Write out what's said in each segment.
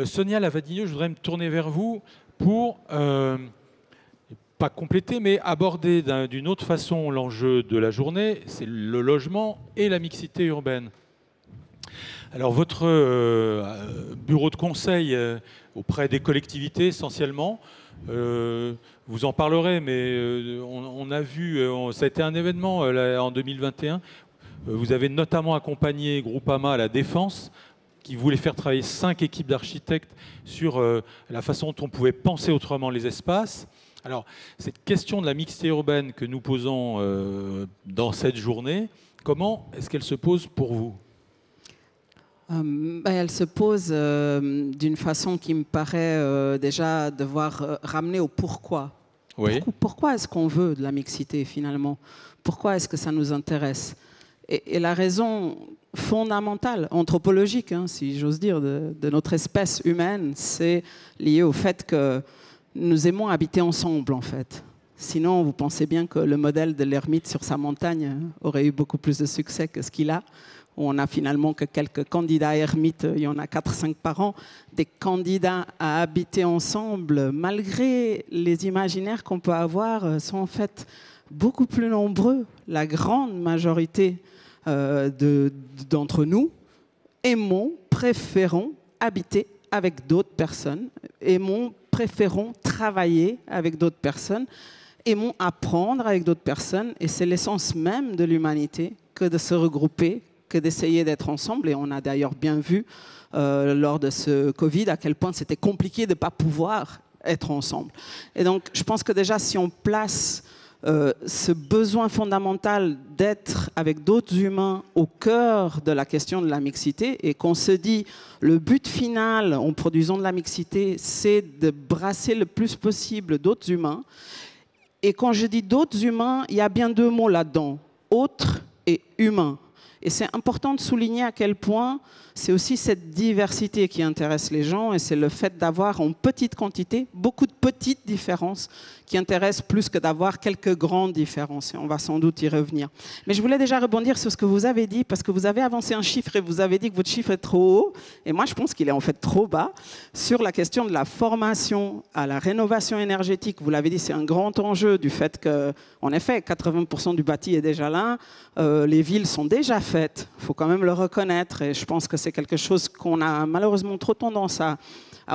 Sonia Lavadigneux, je voudrais me tourner vers vous pour, pas compléter, mais aborder d'une autre façon l'enjeu de la journée, c'est le logement et la mixité urbaine. Alors votre bureau de conseil auprès des collectivités essentiellement, vous en parlerez, mais on a vu, ça a été un événement en 2021, vous avez notamment accompagné Groupama à la Défense, qui voulait faire travailler 5 équipes d'architectes sur la façon dont on pouvait penser autrement les espaces. Alors, cette question de la mixité urbaine que nous posons dans cette journée, comment est-ce qu'elle se pose pour vous ? Elle se pose d'une façon qui me paraît déjà devoir ramener au pourquoi. Oui. Pourquoi est-ce qu'on veut de la mixité finalement ? Pourquoi est-ce que ça nous intéresse ? Et la raison fondamentale, anthropologique, si j'ose dire, de notre espèce humaine, c'est lié au fait que nous aimons habiter ensemble, en fait. Sinon, vous pensez bien que le modèle de l'ermite sur sa montagne aurait eu beaucoup plus de succès que ce qu'il a. On n'a finalement que quelques candidats ermites, il y en a 4-5 par an, des candidats à habiter ensemble, malgré les imaginaires qu'on peut avoir, sont en fait beaucoup plus nombreux. La grande majorité d'entre nous préférons habiter avec d'autres personnes, préférons travailler avec d'autres personnes, aimons apprendre avec d'autres personnes, et c'est l'essence même de l'humanité que de se regrouper, que d'essayer d'être ensemble. Et on a d'ailleurs bien vu lors de ce Covid à quel point c'était compliqué de ne pas pouvoir être ensemble. Et donc je pense que déjà si on place ce besoin fondamental d'être avec d'autres humains au cœur de la question de la mixité, et qu'on se dit le but final en produisant de la mixité, c'est de brasser le plus possible d'autres humains. Et quand je dis d'autres humains, il y a bien 2 mots là-dedans, autres et humains. Et c'est important de souligner à quel point c'est aussi cette diversité qui intéresse les gens, et c'est le fait d'avoir en petite quantité beaucoup de petites différences qui intéressent plus que d'avoir quelques grandes différences. Et on va sans doute y revenir. Mais je voulais déjà rebondir sur ce que vous avez dit, parce que vous avez avancé un chiffre et vous avez dit que votre chiffre est trop haut. Et moi, je pense qu'il est en fait trop bas sur la question de la formation à la rénovation énergétique. Vous l'avez dit, c'est un grand enjeu du fait que, en effet, 80% du bâti est déjà là. Les villes sont déjà faites. Il faut quand même le reconnaître. Et je pense que c'est quelque chose qu'on a malheureusement trop tendance à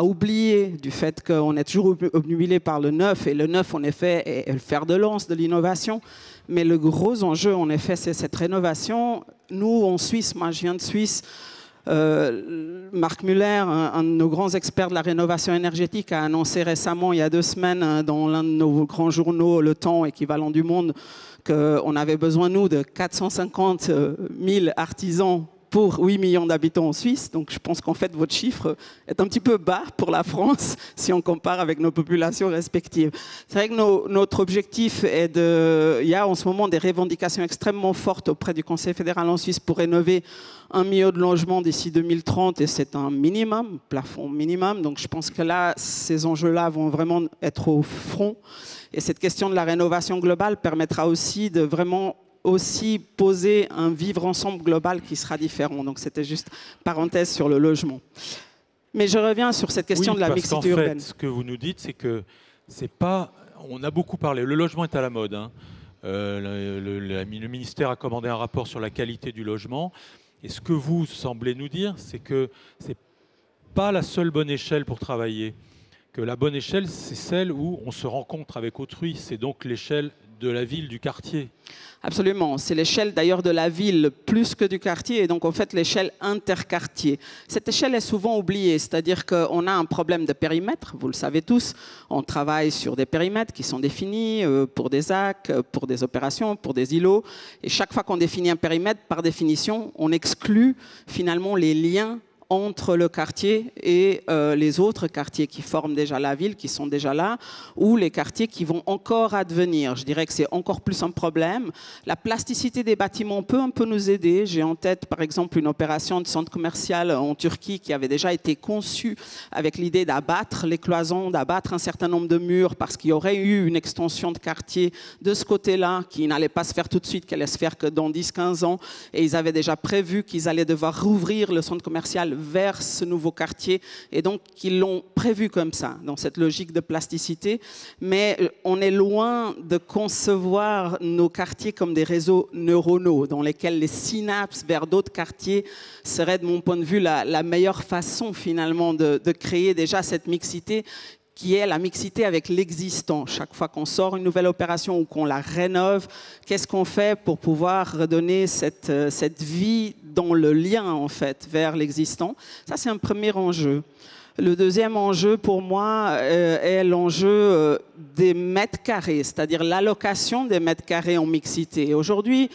oublier, du fait qu'on est toujours obnubilé par le neuf, et le neuf, en effet, est le fer de lance de l'innovation. Mais le gros enjeu, en effet, c'est cette rénovation. Nous, en Suisse, moi je viens de Suisse, Marc Muller, un de nos grands experts de la rénovation énergétique, a annoncé récemment, il y a 2 semaines, dans l'un de nos grands journaux, Le Temps, équivalent du Monde, qu'on avait besoin, nous, de 450 000 artisans pour 8 millions d'habitants en Suisse. Donc je pense qu'en fait, votre chiffre est un petit peu bas pour la France si on compare avec nos populations respectives. C'est vrai que notre objectif est de... Il y a en ce moment des revendications extrêmement fortes auprès du Conseil fédéral en Suisse pour rénover 1 million de logements d'ici 2030, et c'est un minimum, plafond minimum. Donc je pense que là, ces enjeux-là vont vraiment être au front. Et cette question de la rénovation globale permettra aussi de vraiment poser un vivre ensemble global qui sera différent. Donc c'était juste parenthèse sur le logement. Mais je reviens sur cette question de la mixité urbaine. En fait, ce que vous nous dites, c'est que c'est pas... On a beaucoup parlé, le logement est à la mode, hein. Le ministère a commandé un rapport sur la qualité du logement. Et ce que vous semblez nous dire, c'est que c'est pas la seule bonne échelle pour travailler. Que la bonne échelle, c'est celle où on se rencontre avec autrui. C'est donc l'échelle de la ville, du quartier. Absolument. C'est l'échelle d'ailleurs de la ville plus que du quartier, et donc en fait l'échelle interquartier. Cette échelle est souvent oubliée, c'est-à-dire qu'on a un problème de périmètre, vous le savez tous. On travaille sur des périmètres qui sont définis pour des actes, pour des opérations, pour des îlots. Et chaque fois qu'on définit un périmètre, par définition, on exclut finalement les liens entre le quartier et les autres quartiers qui forment déjà la ville, qui sont déjà là, ou les quartiers qui vont encore advenir. Je dirais que c'est encore plus un problème. La plasticité des bâtiments peut un peu nous aider. J'ai en tête, par exemple, une opération de centre commercial en Turquie qui avait déjà été conçue avec l'idée d'abattre les cloisons, d'abattre un certain nombre de murs, parce qu'il y aurait eu une extension de quartier de ce côté-là, qui n'allait pas se faire tout de suite, qui allait se faire que dans 10-15 ans. Et ils avaient déjà prévu qu'ils allaient devoir rouvrir le centre commercial vers ce nouveau quartier et donc qu'ils l'ont prévu comme ça, dans cette logique de plasticité. Mais on est loin de concevoir nos quartiers comme des réseaux neuronaux dans lesquels les synapses vers d'autres quartiers seraient, de mon point de vue, la meilleure façon finalement de créer déjà cette mixité qui est la mixité avec l'existant. Chaque fois qu'on sort une nouvelle opération ou qu'on la rénove, qu'est-ce qu'on fait pour pouvoir redonner cette vie dans le lien, en fait, vers l'existant? Ça, c'est un premier enjeu. Le deuxième enjeu, pour moi, est l'enjeu des mètres carrés, c'est-à-dire l'allocation des mètres carrés en mixité. Aujourd'hui,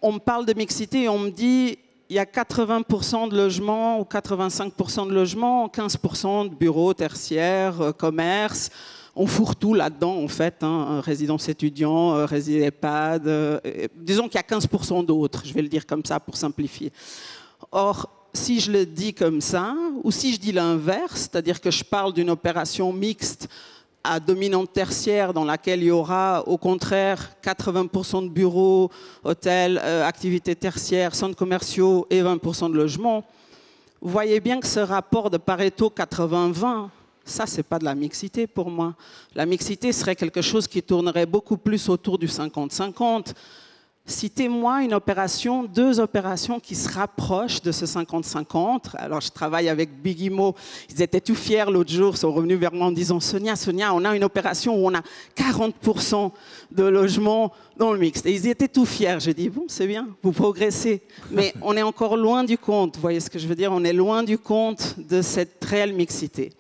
on me parle de mixité et on me dit il y a 80% de logements ou 85% de logements, 15% de bureaux tertiaires, commerces. On fourre tout là-dedans, en fait, hein, résidence étudiant, résidence EHPAD. Disons qu'il y a 15% d'autres, je vais le dire comme ça pour simplifier. Or, si je le dis comme ça, ou si je dis l'inverse, c'est-à-dire que je parle d'une opération mixte à dominante tertiaire dans laquelle il y aura au contraire 80% de bureaux, hôtels, activités tertiaires, centres commerciaux et 20% de logements, vous voyez bien que ce rapport de Pareto 80-20, ça c'est pas de la mixité pour moi. La mixité serait quelque chose qui tournerait beaucoup plus autour du 50-50. Citez-moi une opération, deux opérations qui se rapprochent de ce 50-50. Alors, je travaille avec Big Imo. Ils étaient tout fiers l'autre jour, ils sont revenus vers moi en me disant « Sonia, on a une opération où on a 40% de logements dans le mixte. » Et ils étaient tout fiers. J'ai dit « Bon, c'est bien, vous progressez. » Mais on est encore loin du compte. Vous voyez ce que je veux dire? On est loin du compte de cette réelle mixité.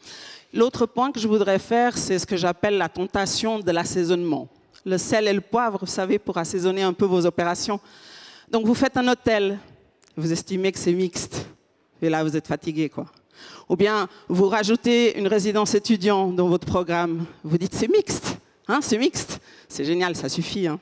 L'autre point que je voudrais faire, c'est ce que j'appelle la tentation de l'assaisonnement. Le sel et le poivre, vous savez, pour assaisonner un peu vos opérations. Donc, vous faites un hôtel, vous estimez que c'est mixte, et là, vous êtes fatigué, quoi. Ou bien, vous rajoutez une résidence étudiante dans votre programme, vous dites c'est mixte, hein, c'est mixte, c'est génial, ça suffit. Hein.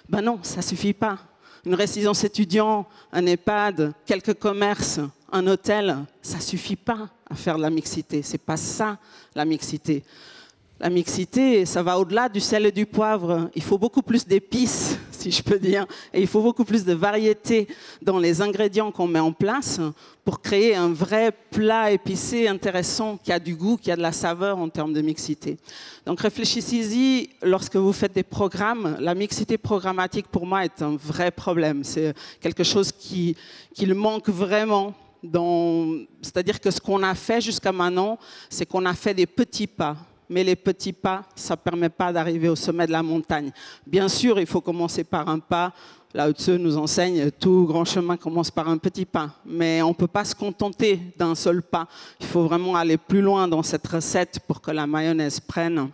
Ben non, ça suffit pas. Une résidence étudiante, un EHPAD, quelques commerces, un hôtel, ça suffit pas à faire de la mixité. C'est pas ça, la mixité. La mixité, ça va au-delà du sel et du poivre. Il faut beaucoup plus d'épices, si je peux dire, et il faut beaucoup plus de variété dans les ingrédients qu'on met en place pour créer un vrai plat épicé intéressant, qui a du goût, qui a de la saveur en termes de mixité. Donc réfléchissez-y, lorsque vous faites des programmes, la mixité programmatique pour moi est un vrai problème. C'est quelque chose qui manque vraiment. C'est-à-dire que ce qu'on a fait jusqu'à maintenant, c'est qu'on a fait des petits pas. Mais les petits pas, ça ne permet pas d'arriver au sommet de la montagne. Bien sûr, il faut commencer par un pas. Lao Tzu nous enseigne, tout grand chemin commence par un petit pas. Mais on ne peut pas se contenter d'un seul pas. Il faut vraiment aller plus loin dans cette recette pour que la mayonnaise prenne.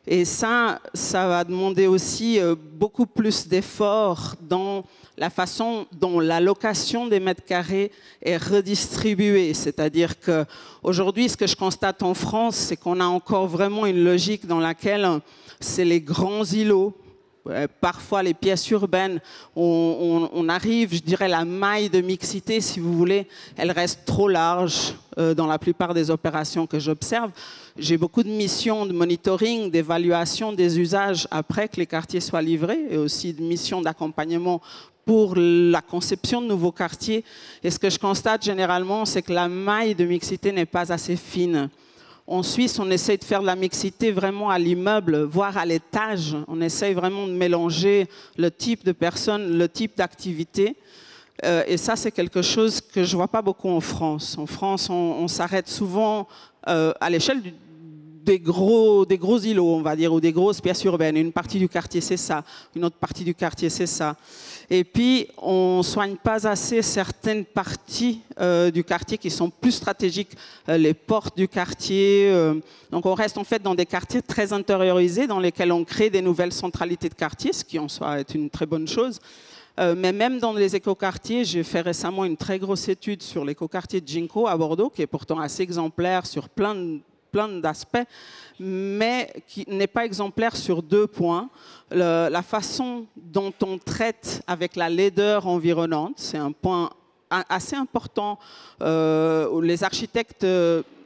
Et ça va demander aussi beaucoup plus d'efforts dans la façon dont l'allocation des mètres carrés est redistribuée. C'est-à-dire qu'aujourd'hui, ce que je constate en France, c'est qu'on a encore vraiment une logique dans laquelle c'est les grands îlots, parfois les pièces urbaines, on arrive, je dirais, la maille de mixité, si vous voulez, elle reste trop large dans la plupart des opérations que j'observe. J'ai beaucoup de missions de monitoring, d'évaluation des usages après que les quartiers soient livrés et aussi de missions d'accompagnement pour la conception de nouveaux quartiers. Et ce que je constate généralement, c'est que la maille de mixité n'est pas assez fine. En Suisse, on essaye de faire de la mixité vraiment à l'immeuble, voire à l'étage. On essaye vraiment de mélanger le type de personnes, le type d'activité. Et ça, c'est quelque chose que je ne vois pas beaucoup en France. En France, on s'arrête souvent à l'échelle des gros îlots, on va dire, ou des grosses pièces urbaines. Une partie du quartier, c'est ça. Une autre partie du quartier, c'est ça. Et puis, on ne soigne pas assez certaines parties du quartier qui sont plus stratégiques, les portes du quartier. Donc, on reste en fait dans des quartiers très intériorisés dans lesquels on crée des nouvelles centralités de quartier, ce qui en soi est une très bonne chose. Mais même dans les écoquartiers, j'ai fait récemment une très grosse étude sur l'écoquartier de Ginkgo à Bordeaux, qui est pourtant assez exemplaire sur plein d'aspects, mais qui n'est pas exemplaire sur deux points. La façon dont on traite avec la laideur environnante, c'est un point assez important. Les architectes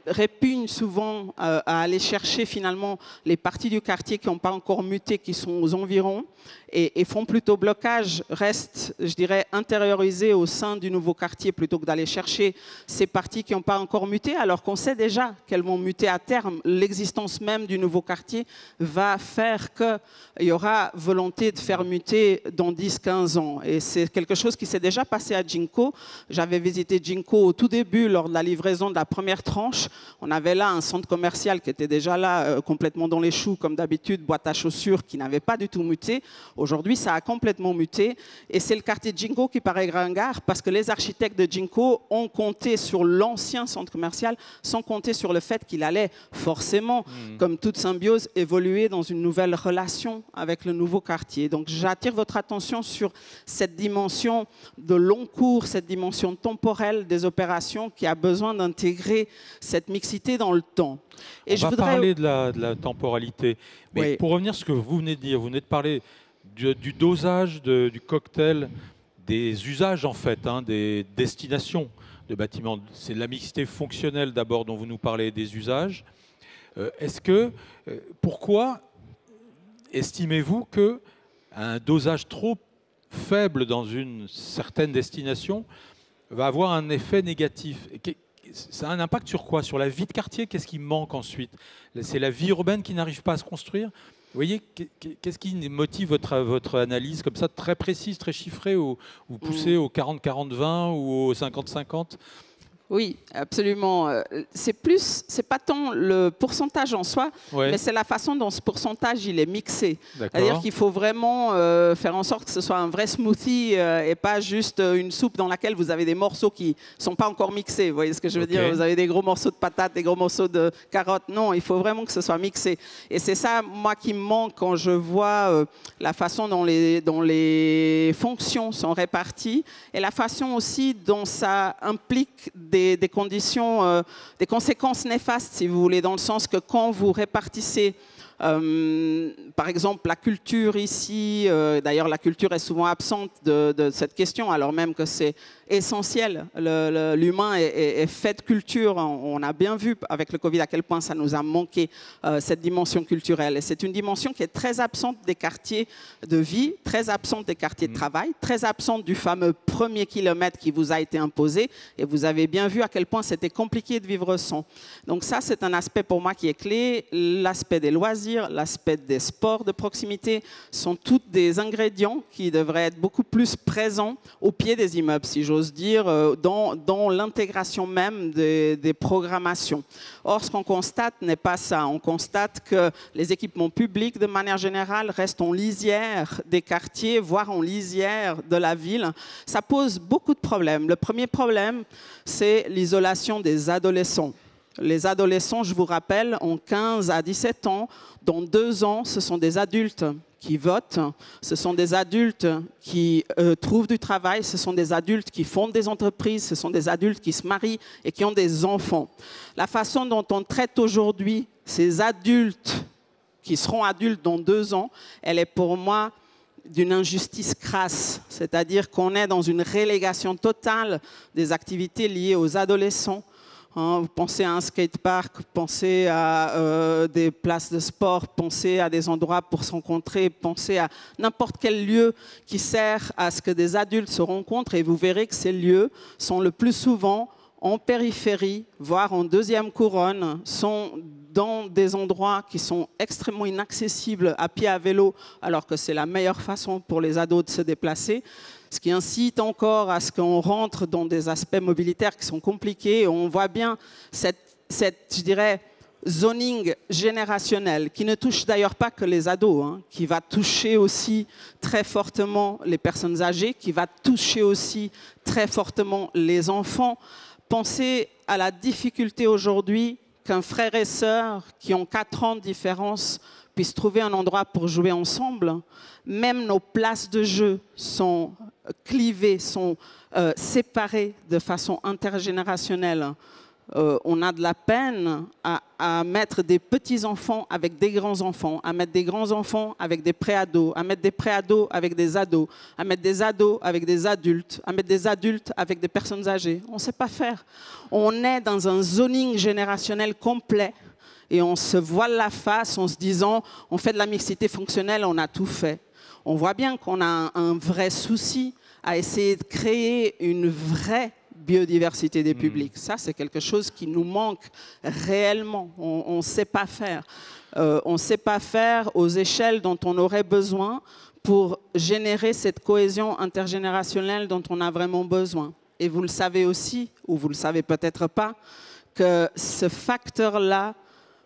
répugnent souvent à aller chercher finalement les parties du quartier qui n'ont pas encore muté, qui sont aux environs, et font plutôt blocage, restent, je dirais, intériorisés au sein du nouveau quartier plutôt que d'aller chercher ces parties qui n'ont pas encore muté, alors qu'on sait déjà qu'elles vont muter à terme. L'existence même du nouveau quartier va faire qu'il y aura volonté de faire muter dans 10-15 ans. Et c'est quelque chose qui s'est déjà passé à Jinko. J'avais visité Jinko au tout début, lors de la livraison de la première tranche. On avait là un centre commercial qui était déjà là, complètement dans les choux, comme d'habitude, boîte à chaussures qui n'avait pas du tout muté. Aujourd'hui, ça a complètement muté. Et c'est le quartier de Jinko qui paraît ringard parce que les architectes de Jinko ont compté sur l'ancien centre commercial sans compter sur le fait qu'il allait forcément, comme toute symbiose, évoluer dans une nouvelle relation avec le nouveau quartier. Donc j'attire votre attention sur cette dimension de long cours, cette dimension temporelle des opérations qui a besoin d'intégrer cette mixité dans le temps. Et on va parler de la temporalité. Mais pour revenir à ce que vous venez de dire, vous venez de parler du dosage du cocktail, des usages en fait, des destinations de bâtiments. C'est la mixité fonctionnelle d'abord dont vous nous parlez, des usages. Pourquoi estimez-vous qu'un dosage trop faible dans une certaine destination va avoir un effet négatif? Ça a un impact sur quoi? Sur la vie de quartier? Qu'est-ce qui manque ensuite? C'est la vie urbaine qui n'arrive pas à se construire? Vous voyez, qu'est-ce qui motive votre analyse comme ça, très précise, très chiffrée, où vous poussez au 40-40-20 ou au 50-50? Oui, absolument. C'est pas tant le pourcentage en soi, mais c'est la façon dont ce pourcentage il est mixé. C'est-à-dire qu'il faut vraiment faire en sorte que ce soit un vrai smoothie et pas juste une soupe dans laquelle vous avez des morceaux qui sont pas encore mixés. Vous voyez ce que je veux dire? Vous avez des gros morceaux de patates, des gros morceaux de carottes. Non, il faut vraiment que ce soit mixé. Et c'est ça, moi, qui me manque quand je vois la façon dont les fonctions sont réparties et la façon aussi dont ça implique des conditions, des conséquences néfastes, si vous voulez, dans le sens que quand vous répartissez, par exemple, la culture ici, d'ailleurs la culture est souvent absente de cette question, alors même que c'est essentiel. L'humain est fait de culture. On a bien vu avec le Covid à quel point ça nous a manqué, cette dimension culturelle. Et c'est une dimension qui est très absente des quartiers de vie, très absente des quartiers de travail, très absente du fameux premier kilomètre qui vous a été imposé. Et vous avez bien vu à quel point c'était compliqué de vivre sans. Donc ça, c'est un aspect pour moi qui est clé. L'aspect des loisirs, l'aspect des sports de proximité sont tous des ingrédients qui devraient être beaucoup plus présents au pied des immeubles, si j'ose dire, dans l'intégration même des programmations. Or, ce qu'on constate n'est pas ça. On constate que les équipements publics, de manière générale, restent en lisière des quartiers, voire en lisière de la ville. Ça pose beaucoup de problèmes. Le premier problème, c'est l'isolation des adolescents. Les adolescents, je vous rappelle, ont 15 à 17 ans. Dans 2 ans, ce sont des adultes qui votent, ce sont des adultes qui trouvent du travail, ce sont des adultes qui fondent des entreprises, ce sont des adultes qui se marient et qui ont des enfants. La façon dont on traite aujourd'hui ces adultes qui seront adultes dans 2 ans, elle est pour moi d'une injustice crasse, c'est-à-dire qu'on est dans une relégation totale des activités liées aux adolescents. Vous pensez à un skatepark, pensez à des places de sport, pensez à des endroits pour se rencontrer, pensez à n'importe quel lieu qui sert à ce que des adultes se rencontrent et vous verrez que ces lieux sont le plus souvent en périphérie, voire en deuxième couronne, sont dans des endroits qui sont extrêmement inaccessibles à pied, à vélo, alors que c'est la meilleure façon pour les ados de se déplacer. Ce qui incite encore à ce qu'on rentre dans des aspects mobilitaires qui sont compliqués. On voit bien cette je dirais, zoning générationnel, qui ne touche d'ailleurs pas que les ados, qui va toucher aussi très fortement les personnes âgées, qui va toucher aussi très fortement les enfants. Pensez à la difficulté aujourd'hui qu'un frère et sœur qui ont 4 ans de différence puissent trouver un endroit pour jouer ensemble. Même nos places de jeu sont clivées, sont séparées de façon intergénérationnelle. on a de la peine à mettre des petits-enfants avec des grands-enfants, à mettre des grands-enfants avec des préados, à mettre des préados avec des ados, à mettre des ados avec des adultes, à mettre des adultes avec des personnes âgées. On ne sait pas faire. On est dans un zoning générationnel complet et on se voile la face en se disant on fait de la mixité fonctionnelle, on a tout fait. On voit bien qu'on a un vrai souci à essayer de créer une vraie biodiversité des publics. Ça, c'est quelque chose qui nous manque réellement. On ne sait pas faire. On ne sait pas faire aux échelles dont on aurait besoin pour générer cette cohésion intergénérationnelle dont on a vraiment besoin. Et vous le savez aussi, ou vous ne le savez peut-être pas, que ce facteur-là,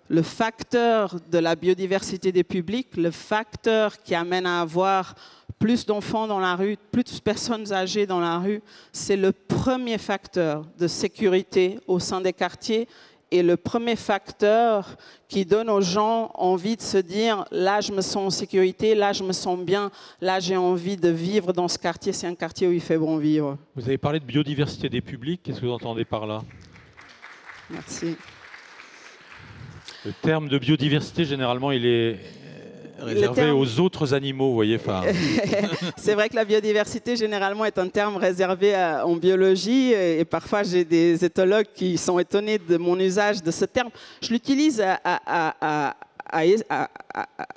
le facteur de la biodiversité des publics, le facteur qui amène à avoir plus d'enfants dans la rue, plus de personnes âgées dans la rue, c'est le premier facteur de sécurité au sein des quartiers et le premier facteur qui donne aux gens envie de se dire « là, je me sens en sécurité, là, je me sens bien, là, j'ai envie de vivre dans ce quartier, c'est un quartier où il fait bon vivre ». Vous avez parlé de biodiversité des publics, qu'est-ce que vous entendez par là? Merci. Le terme de biodiversité, généralement, il est réservé aux autres animaux, vous voyez. C'est vrai que la biodiversité, généralement, est un terme réservé en biologie. Et parfois, j'ai des éthologues qui sont étonnés de mon usage de ce terme. Je l'utilise à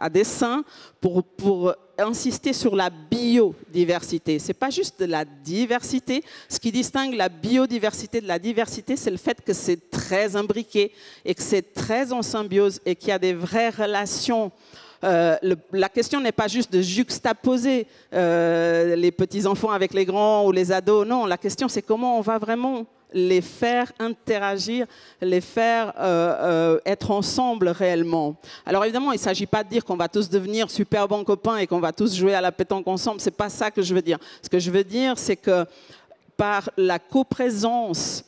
dessein pour insister sur la biodiversité. Ce n'est pas juste de la diversité. Ce qui distingue la biodiversité de la diversité, c'est le fait que c'est très imbriqué et que c'est très en symbiose et qu'il y a des vraies relations. La question n'est pas juste de juxtaposer les petits-enfants avec les grands ou les ados. Non, la question, c'est comment on va vraiment les faire interagir, les faire être ensemble réellement. Alors évidemment, il ne s'agit pas de dire qu'on va tous devenir super bons copains et qu'on va tous jouer à la pétanque ensemble. Ce n'est pas ça que je veux dire. Ce que je veux dire, c'est que par la coprésence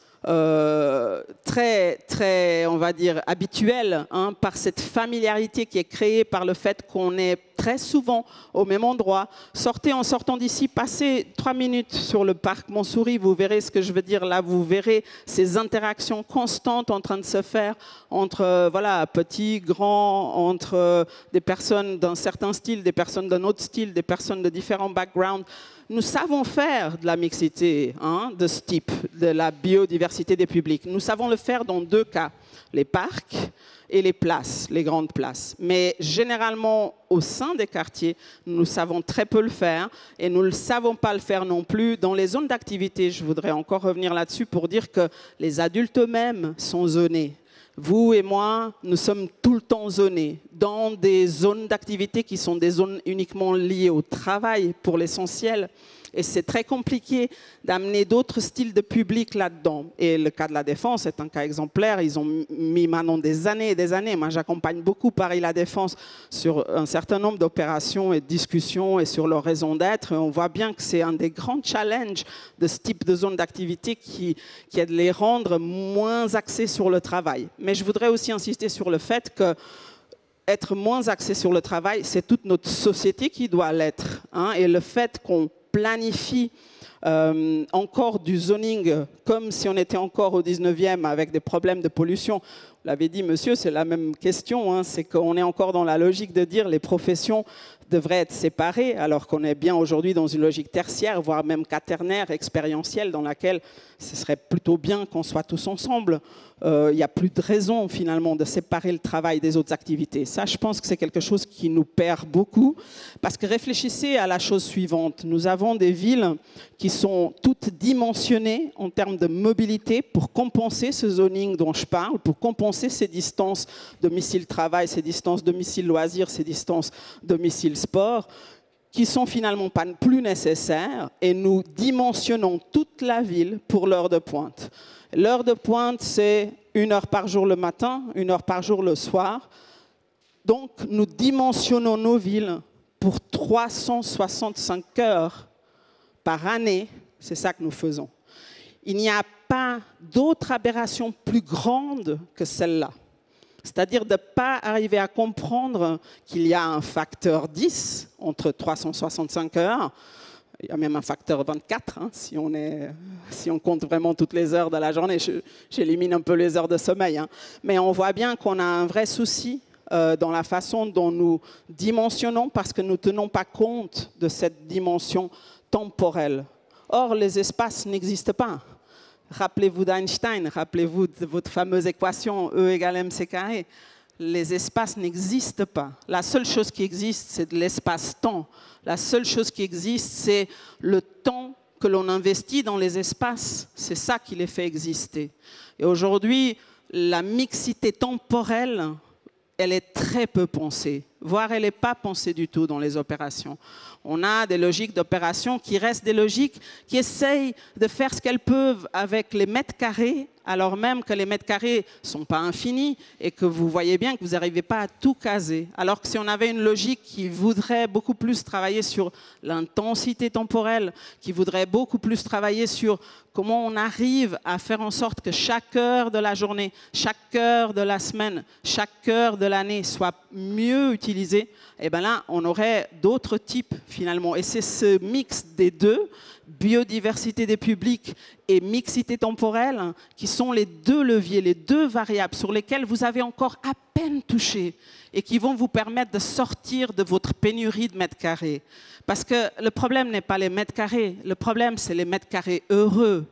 très, on va dire, habituelle, hein, par cette familiarité qui est créée par le fait qu'on est très souvent au même endroit. Sortez en sortant d'ici, passez 3 minutes sur le parc Montsouris, vous verrez ce que je veux dire là, vous verrez ces interactions constantes en train de se faire entre voilà, petits, grands, entre des personnes d'un certain style, des personnes d'un autre style, des personnes de différents backgrounds. Nous savons faire de la mixité de ce type, de la biodiversité des publics. Nous savons le faire dans 2 cas, les parcs et les places, les grandes places. Mais généralement, au sein des quartiers, nous savons très peu le faire et nous ne savons pas le faire non plus dans les zones d'activité. Je voudrais encore revenir là-dessus pour dire que les adultes eux-mêmes sont zonés. Vous et moi, nous sommes tout le temps zonés dans des zones d'activité qui sont des zones uniquement liées au travail pour l'essentiel. Et c'est très compliqué d'amener d'autres styles de public là-dedans. Et le cas de la Défense est un cas exemplaire. Ils ont mis maintenant des années et des années. Moi, j'accompagne beaucoup Paris La Défense sur un certain nombre d'opérations et de discussions et sur leur raison d'être. Et on voit bien que c'est un des grands challenges de ce type de zone d'activité qui est de les rendre moins axés sur le travail. Mais je voudrais aussi insister sur le fait que être moins axé sur le travail, c'est toute notre société qui doit l'être. Et le fait qu'on planifie encore du zoning comme si on était encore au 19e avec des problèmes de pollution. Vous l'avez dit, monsieur, c'est la même question. C'est qu'on est encore dans la logique de dire les professions devraient être séparées, alors qu'on est bien aujourd'hui dans une logique tertiaire, voire même quaternaire, expérientielle, dans laquelle ce serait plutôt bien qu'on soit tous ensemble. Il n'y a plus de raison, finalement, de séparer le travail des autres activités. Ça, je pense que c'est quelque chose qui nous perd beaucoup. Parce que réfléchissez à la chose suivante. Nous avons des villes qui sont toutes dimensionnées en termes de mobilité pour compenser ce zoning dont je parle, pour compenser ces distances domicile-travail, ces distances domicile-loisirs, ces distances domicile-sport, qui sont finalement pas plus nécessaires, et nous dimensionnons toute la ville pour l'heure de pointe. L'heure de pointe, c'est 1 heure par jour le matin, 1 heure par jour le soir. Donc, nous dimensionnons nos villes pour 365 heures par année. C'est ça que nous faisons. Il n'y a pas d'autre aberration plus grande que celle-là. C'est-à-dire de ne pas arriver à comprendre qu'il y a un facteur 10 entre 365 heures Il y a même un facteur 24, hein, si on compte vraiment toutes les heures de la journée. J'élimine un peu les heures de sommeil. Hein. Mais on voit bien qu'on a un vrai souci dans la façon dont nous dimensionnons parce que nous ne tenons pas compte de cette dimension temporelle. Or, les espaces n'existent pas. Rappelez-vous d'Einstein, rappelez-vous de votre fameuse équation E égale mc carré. Les espaces n'existent pas. La seule chose qui existe, c'est de l'espace-temps. La seule chose qui existe, c'est le temps que l'on investit dans les espaces. C'est ça qui les fait exister. Et aujourd'hui, la mixité temporelle, elle est très peu pensée, voire elle n'est pas pensée du tout dans les opérations. On a des logiques d'opération qui restent des logiques qui essayent de faire ce qu'elles peuvent avec les mètres carrés, alors même que les mètres carrés ne sont pas infinis et que vous voyez bien que vous n'arrivez pas à tout caser. Alors que si on avait une logique qui voudrait beaucoup plus travailler sur l'intensité temporelle, qui voudrait beaucoup plus travailler sur comment on arrive à faire en sorte que chaque heure de la journée, chaque heure de la semaine, chaque heure de l'année soit mieux utilisée, et bien là, on aurait d'autres types finalement. Et c'est ce mix des deux, biodiversité des publics et mixité temporelle, qui sont les deux leviers, les deux variables sur lesquelles vous avez encore à peine touché et qui vont vous permettre de sortir de votre pénurie de mètres carrés. Parce que le problème n'est pas les mètres carrés, le problème c'est les mètres carrés heureux.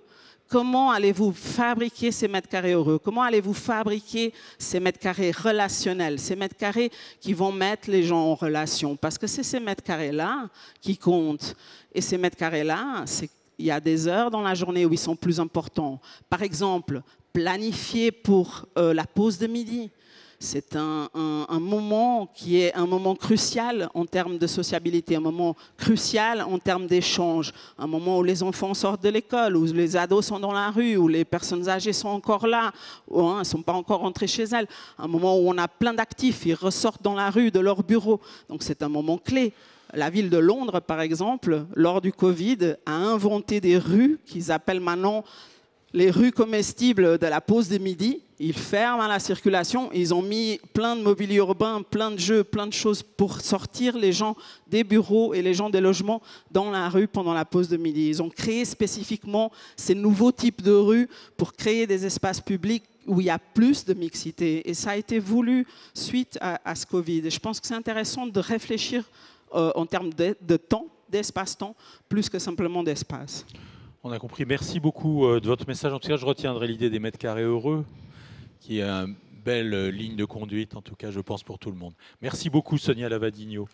Comment allez-vous fabriquer ces mètres carrés heureux? Comment allez-vous fabriquer ces mètres carrés relationnels? Ces mètres carrés qui vont mettre les gens en relation. Parce que c'est ces mètres carrés-là qui comptent. Et ces mètres carrés-là, il y a des heures dans la journée où ils sont plus importants. Par exemple, planifier pour la pause de midi. C'est un moment qui est un moment crucial en termes de sociabilité, un moment crucial en termes d'échange, un moment où les enfants sortent de l'école, où les ados sont dans la rue, où les personnes âgées sont encore là, ou ne sont pas encore rentrées chez elles, un moment où on a plein d'actifs, ils ressortent dans la rue de leur bureau. Donc c'est un moment clé. La ville de Londres, par exemple, lors du Covid, a inventé des rues qu'ils appellent maintenant les rues comestibles de la pause de midi. Ils ferment à la circulation. Ils ont mis plein de mobilier urbain, plein de jeux, plein de choses pour sortir les gens des bureaux et les gens des logements dans la rue pendant la pause de midi. Ils ont créé spécifiquement ces nouveaux types de rues pour créer des espaces publics où il y a plus de mixité. Et ça a été voulu suite à ce Covid. Et je pense que c'est intéressant de réfléchir en termes de temps, d'espace-temps, plus que simplement d'espace. On a compris. Merci beaucoup de votre message. En tout cas, je retiendrai l'idée des mètres carrés heureux, qui est une belle ligne de conduite, en tout cas, je pense, pour tout le monde. Merci beaucoup, Sonia Lavadino.